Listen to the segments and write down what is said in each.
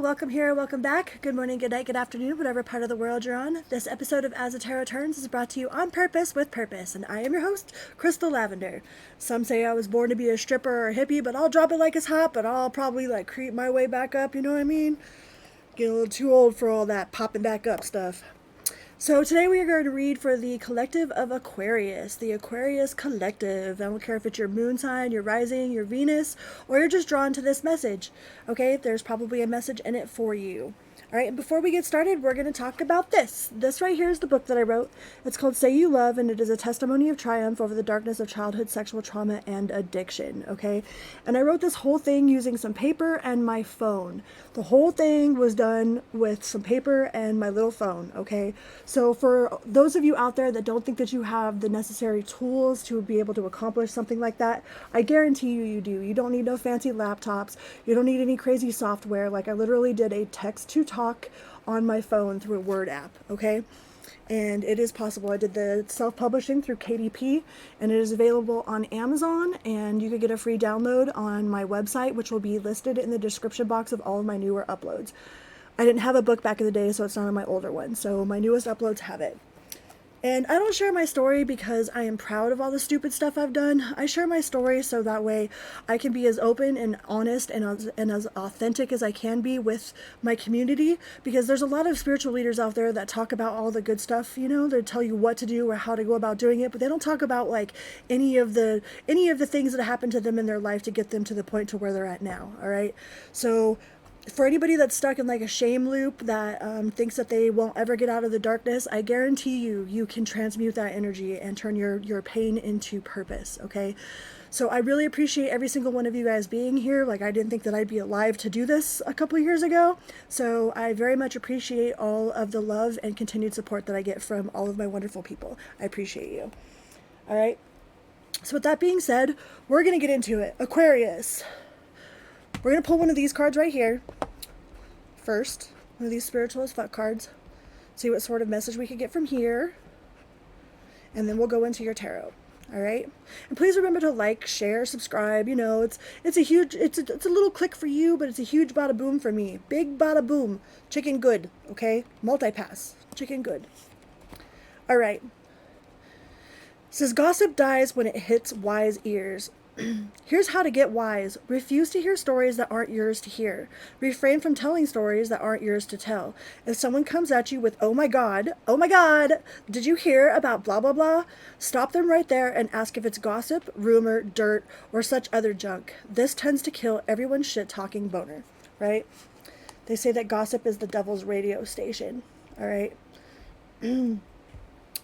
welcome here, welcome back. Good morning, good night, good afternoon, whatever part of the world you're on. This episode of As the Tarot Turns is brought to you on purpose with purpose, and I am your host, Crystal Lavender. Some say I was born to be a stripper or a hippie, but I'll drop it like it's hot, but I'll probably creep my way back up, you know what I mean? Getting a little too old for all that popping back up stuff. So today we are going to read for the collective of Aquarius, the Aquarius collective. I don't care if it's your moon sign, your rising, your Venus, or you're just drawn to this message. Okay, there's probably a message in it for you. All right, and before we get started, we're going to talk about this. This right here is the book that I wrote. It's called Say You Love, and it is a testimony of triumph over the darkness of childhood sexual trauma and addiction, okay? And I wrote this whole thing using some paper and my phone. The whole thing was done with some paper and my little phone, okay? So for those of you out there that don't think that you have the necessary tools to be able to accomplish something like that, I guarantee you do. You don't need no fancy laptops. You don't need any crazy software. Like, I literally did a text-to-talk on my phone through a Word app, okay? And it is possible. I did the self-publishing through KDP, and it is available on Amazon, and you could get a free download on my website, which will be listed in the description box of all of my newer uploads. I didn't have a book back in the day, so it's not on my older one, so my newest uploads have it. And I don't share my story because I am proud of all the stupid stuff I've done. I share my story so that way I can be as open and honest and as authentic as I can be with my community, because there's a lot of spiritual leaders out there that talk about all the good stuff, you know, they tell you what to do or how to go about doing it, but they don't talk about any of the things that happened to them in their life to get them to the point to where they're at now. All right, so for anybody that's stuck in a shame loop that thinks that they won't ever get out of the darkness, I guarantee you can transmute that energy and turn your pain into purpose, okay? So I really appreciate every single one of you guys being here. I didn't think that I'd be alive to do this a couple of years ago. So I very much appreciate all of the love and continued support that I get from all of my wonderful people. I appreciate you. All right. So with that being said, we're going to get into it. Aquarius. We're going to pull one of these cards right here first, one of these spiritual as fuck cards, see what sort of message we can get from here, and then we'll go into your tarot. All right, and please remember to like, share, subscribe. You know, it's a little click for you, but it's a huge bada boom for me. Big bada boom, chicken good. Okay, multi-pass, chicken good. All right, it says gossip dies when it hits wise ears. Here's how to get wise. Refuse to hear stories that aren't yours to hear. Refrain from telling stories that aren't yours to tell. If someone comes at you with, oh my God, did you hear about blah, blah, blah? Stop them right there and ask if it's gossip, rumor, dirt, or such other junk. This tends to kill everyone's shit-talking boner, right? They say that gossip is the devil's radio station, all right?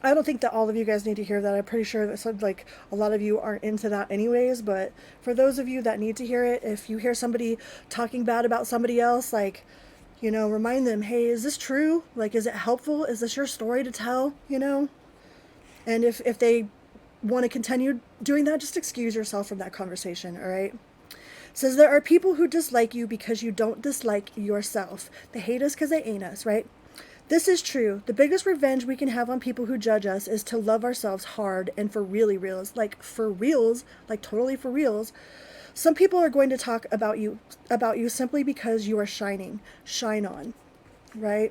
I don't think that all of you guys need to hear that. I'm pretty sure that a lot of you aren't into that anyways, but for those of you that need to hear it, if you hear somebody talking bad about somebody else, remind them, hey, is this true? Is it helpful? Is this your story to tell, you know? And if they want to continue doing that, just excuse yourself from that conversation, all right? It says there are people who dislike you because you don't dislike yourself. They hate us because they ain't us, right? This is true. The biggest revenge we can have on people who judge us is to love ourselves hard and for really reals. Totally for reals. Some people are going to talk about you simply because you are shining. Shine on, right?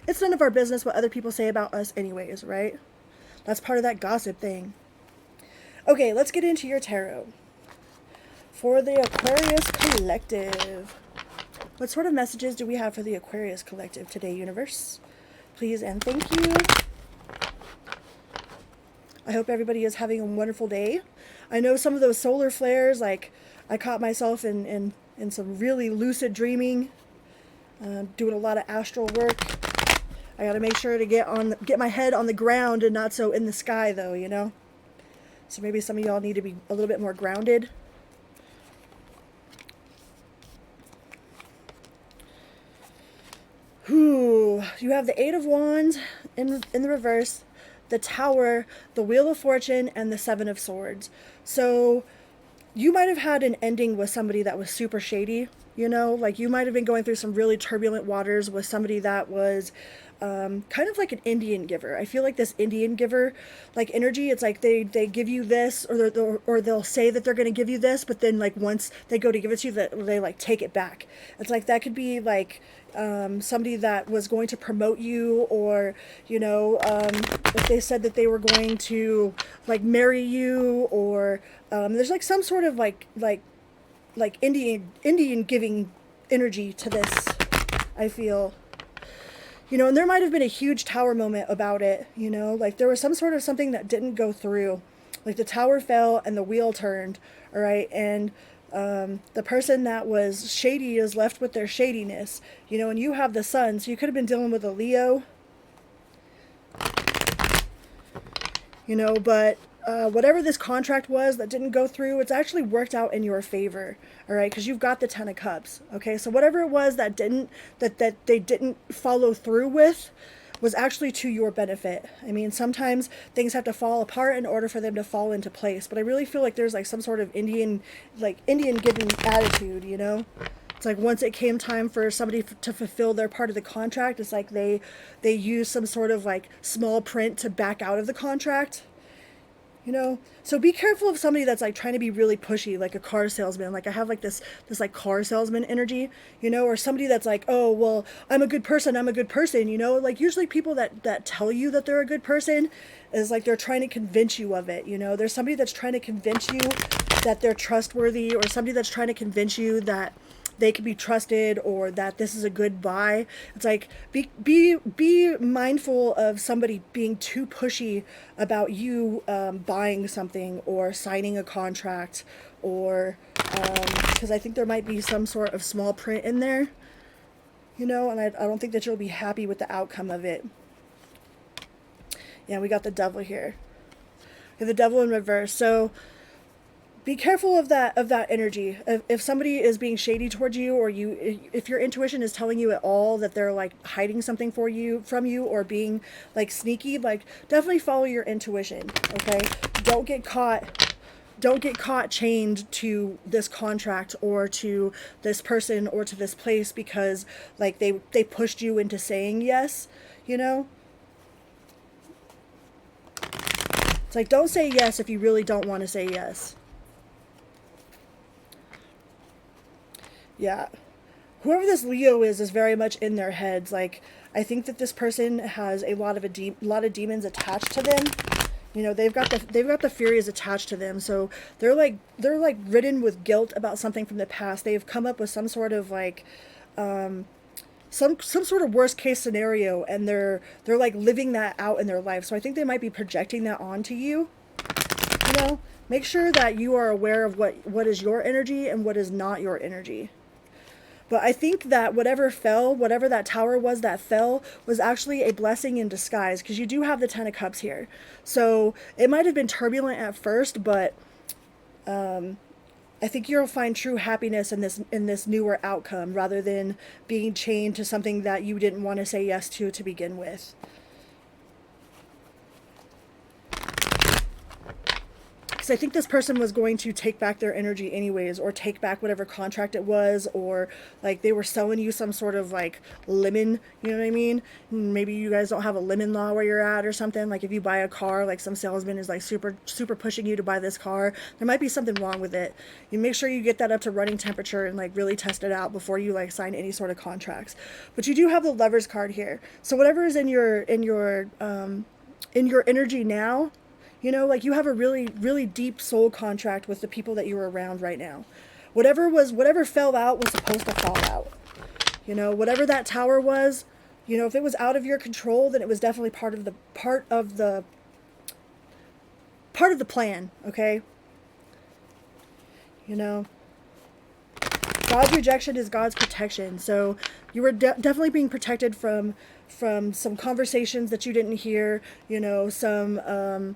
It's none of our business what other people say about us anyways, right? That's part of that gossip thing. Okay, let's get into your tarot. For the Aquarius Collective. What sort of messages do we have for the Aquarius Collective today, universe? Please and thank you. I hope everybody is having a wonderful day. I know some of those solar flares, I caught myself in some really lucid dreaming, doing a lot of astral work. I got to make sure to get my head on the ground and not so in the sky, though, you know? So maybe some of y'all need to be a little bit more grounded. You have the Eight of Wands in the reverse, the Tower, the Wheel of Fortune, and the Seven of Swords. So you might have had an ending with somebody that was super shady, you know? You might have been going through some really turbulent waters with somebody that was kind of like an Indian giver. I feel like this Indian giver, like energy, it's like they give you this, or they'll say that they're going to give you this, but then like once they go to give it to you, that they like take it back. It's like that could be like somebody that was going to promote you, or if they said that they were going to like marry you, or there's like some sort of like Indian giving energy to this, I feel. And there might have been a huge tower moment about it, like there was some sort of something that didn't go through. Like the tower fell and the wheel turned, all right? And the person that was shady is left with their shadiness, and you have the sun, so you could have been dealing with a Leo, but whatever this contract was that didn't go through, it's actually worked out in your favor, all right? Because you've got the Ten of Cups, okay? So whatever it was that they didn't follow through with was actually to your benefit. I mean, sometimes things have to fall apart in order for them to fall into place, but I really feel like there's like some sort of Indian giving attitude, It's like once it came time for somebody to fulfill their part of the contract, it's like they use some sort of like small print to back out of the contract. So be careful of somebody that's like trying to be really pushy, like a car salesman. Like I have like this like car salesman energy, or somebody that's like, oh, well, I'm a good person, like usually people that tell you that they're a good person is like they're trying to convince you of it. There's somebody that's trying to convince you that they're trustworthy, or somebody that's trying to convince you that they can be trusted, or that this is a good buy. It's like be mindful of somebody being too pushy about you buying something or signing a contract, or because I think there might be some sort of small print in there, and I don't think that you'll be happy with the outcome of it. Yeah, we got the Devil here. We have the Devil in reverse. So be careful of that energy. If somebody is being shady towards you, or if your intuition is telling you at all that they're like hiding something from you, or being like sneaky, like definitely follow your intuition, okay? Don't get caught chained to this contract, or to this person, or to this place because like they pushed you into saying yes, It's like, don't say yes if you really don't want to say yes. Yeah. Whoever this Leo is very much in their heads. Like, I think that this person has a lot of demons attached to them. They've got the Furies attached to them. So they're like ridden with guilt about something from the past. They've come up with some sort of like some sort of worst case scenario, and they're like living that out in their life. So I think they might be projecting that onto you. Make sure that you are aware of what is your energy and what is not your energy. But I think that whatever that tower was that fell, was actually a blessing in disguise, because you do have the Ten of Cups here. So it might have been turbulent at first, but I think you'll find true happiness in this newer outcome, rather than being chained to something that you didn't want to say yes to begin with. Because I think this person was going to take back their energy anyways, or take back whatever contract it was, or like they were selling you some sort of like lemon, you know what I mean? Maybe you guys don't have a lemon law where you're at or something. Like if you buy a car, like some salesman is like super pushing you to buy this car, there might be something wrong with it. You make sure you get that up to running temperature and like really test it out before you like sign any sort of contracts. But you do have the Lovers card here. So whatever is in your energy now, like you have a really, really deep soul contract with the people that you're around right now. Whatever fell out was supposed to fall out. Whatever that tower was, if it was out of your control, then it was definitely part of the plan, okay? God's rejection is God's protection. So you were definitely being protected from some conversations that you didn't hear, some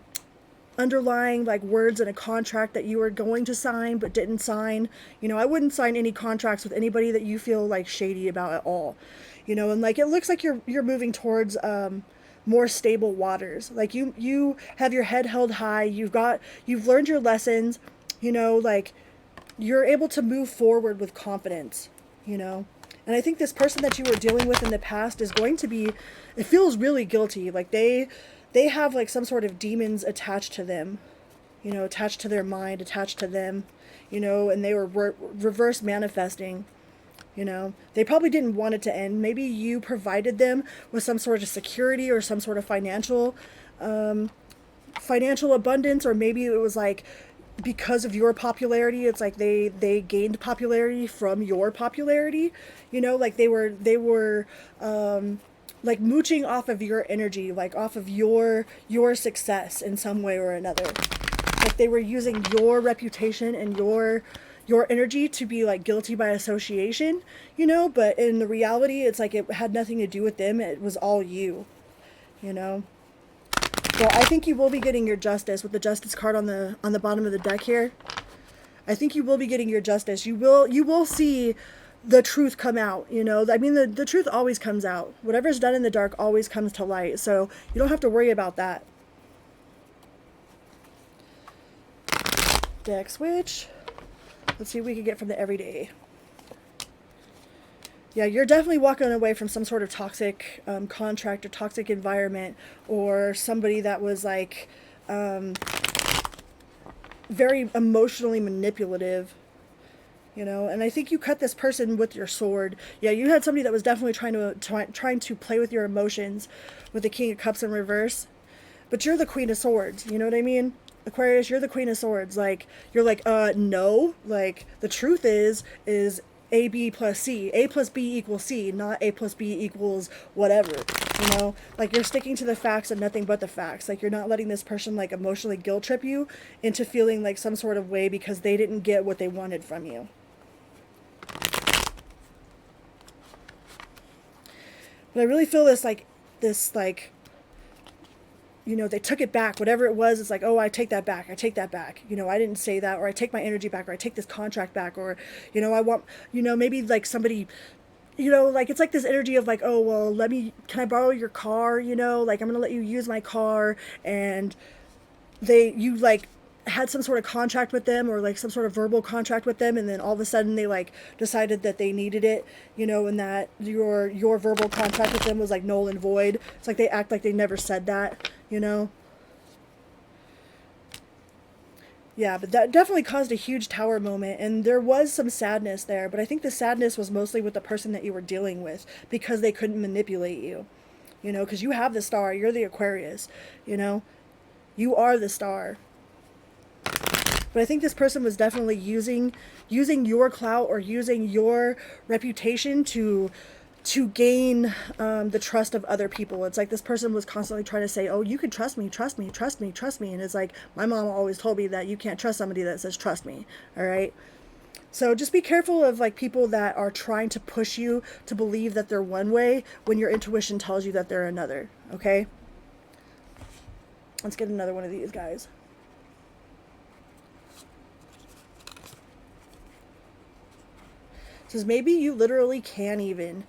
underlying like words in a contract that you were going to sign but didn't sign. I wouldn't sign any contracts with anybody that you feel like shady about at all. And like it looks like you're moving towards more stable waters. Like you have your head held high, you've learned your lessons, like you're able to move forward with confidence, And I think this person that you were dealing with in the past is going to be, it feels really guilty. Like they have like some sort of demons attached to them, you know, attached to their mind, attached to them, you know, and they were reverse manifesting. You know, they probably didn't want it to end. Maybe you provided them with some sort of security or some sort of financial abundance, or maybe it was like because of your popularity, it's like they gained popularity from your popularity. You know, like they were like mooching off of your energy, like off of your success in some way or another. Like they were using your reputation and your energy to be like guilty by association, you know, but in the reality it's like it had nothing to do with them, it was all you, you know. So I think you will be getting your justice with the justice card on the bottom of the deck here. I think you will be getting your justice. You will see the truth come out, you know. I mean, the truth always comes out. Whatever's done in the dark always comes to light, so you don't have to worry about that. Deck switch. Let's see what we can get from the everyday. Yeah, you're definitely walking away from some sort of toxic contract or toxic environment, or somebody that was like very emotionally manipulative, you know. And I think you cut this person with your sword. Yeah, you had somebody that was definitely trying to play with your emotions with the King of Cups in reverse. But you're the Queen of Swords, you know what I mean? Aquarius, you're the Queen of Swords. Like, you're like, no. Like, the truth is AB plus C. A plus B equals C, not A plus B equals whatever, you know? Like, you're sticking to the facts and nothing but the facts. Like, you're not letting this person, like, emotionally guilt trip you into feeling, like, some sort of way because they didn't get what they wanted from you. But I really feel this, you know, they took it back, whatever it was. It's like, oh, I take that back. You know, I didn't say that, or I take my energy back, or I take this contract back, or, you know, I want, you know, maybe like somebody, you know, like it's like this energy of like, oh, well, can I borrow your car? You know, like I'm going to let you use my car. And you like had some sort of contract with them, or like some sort of verbal contract with them, and then all of a sudden they like decided that they needed it, you know, and that your verbal contract with them was like null and void. It's like they act like they never said that, you know. Yeah, but that definitely caused a huge tower moment, and there was some sadness there, but I think the sadness was mostly with the person that you were dealing with, because they couldn't manipulate you, you know, because you have the star, you're the Aquarius, you know, you are the star. But I think this person was definitely using your clout or using your reputation to gain the trust of other people. It's like this person was constantly trying to say, oh, you can trust me, trust me, trust me, trust me. And it's like, my mom always told me that you can't trust somebody that says trust me. All right. So just be careful of like people that are trying to push you to believe that they're one way when your intuition tells you that they're another. Okay. Let's get another one of these guys. It says maybe you literally can't even.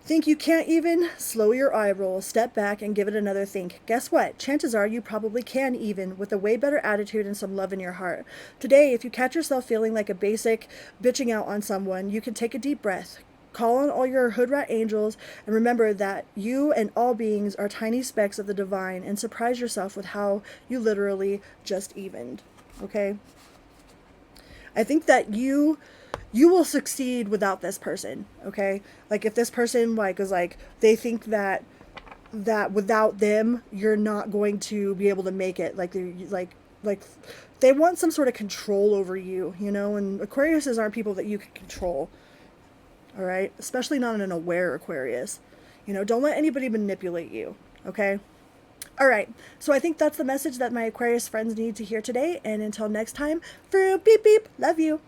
Think you can't even? Slow your eye roll, step back, and give it another think. Guess what? Chances are you probably can even, with a way better attitude and some love in your heart. Today, if you catch yourself feeling like a basic bitching out on someone, you can take a deep breath. Call on all your hood rat angels, and remember that you and all beings are tiny specks of the divine, and surprise yourself with how you literally just evened. Okay? I think that you will succeed without this person, okay? Like if this person like is like, they think that without them you're not going to be able to make it, like they they want some sort of control over you, you know, and Aquariuses aren't people that you can control. All right? Especially not an aware Aquarius. You know, don't let anybody manipulate you, okay? All right, so I think that's the message that my Aquarius friends need to hear today, and until next time, beep beep, love you.